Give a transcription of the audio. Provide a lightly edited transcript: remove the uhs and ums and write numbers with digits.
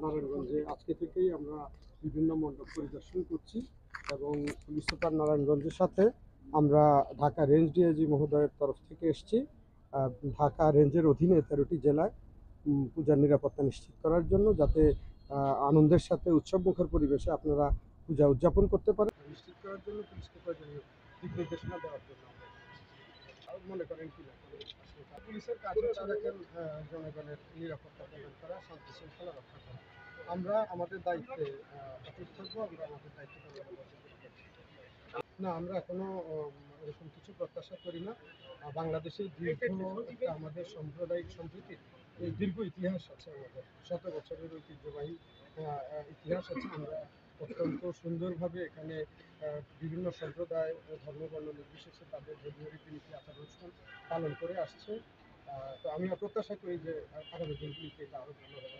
নারায়ণগঞ্জে আজকে থেকেই আমরা বিভিন্ন মণ্ডপ পরিদর্শন করছি এবং পুলিশ সুপার নারায়ণগঞ্জের সাথে আমরা ঢাকা রেঞ্জ ডিআইজি মহোদয়ের তরফ থেকে এসেছি ঢাকা রেঞ্জের অধীনে 13টি জেলায় পূজার নিরাপত্তা নিশ্চিত করার জন্য, যাতে আনন্দের সাথে উৎসবমুখর পরিবেশে আপনারা পূজা উদযাপন করতে পারেন নিশ্চিত করার জন্য পুলিশকে প্রয়োজনীয় দিক নির্দেশনা দেওয়ার জন্য মনে করেন কি পুলিশের কাজ হচ্ছে দেখেন জনগণের নিরাপত্তা প্রদান করা, শান্তি শৃঙ্খলা রক্ষা করা। আমরা আমাদের দায়িত্বে অটুট থাকবো, আমরা আমাদের দায়িত্ব না, আমরা এখনো এরকম কিছু প্রত্যাশা করি না। বাংলাদেশের দীর্ঘ আমাদের সাম্প্রদায়িক সম্প্রীতির এই দীর্ঘ ইতিহাস আছে, আমাদের শত বছরের ঐতিহ্যবাহী ইতিহাস আছে। আমরা অত্যন্ত সুন্দরভাবে এখানে বিভিন্ন সম্প্রদায় ও ধর্মবর্ণ নির্বিশেষে তাদের ধর্মীয় রীতিনীতি আচার অনুষ্ঠান পালন করে আসছে। তো আমি প্রত্যাশা করি যে আগামী দিনগুলিতে এটা আরও ভালো হবে।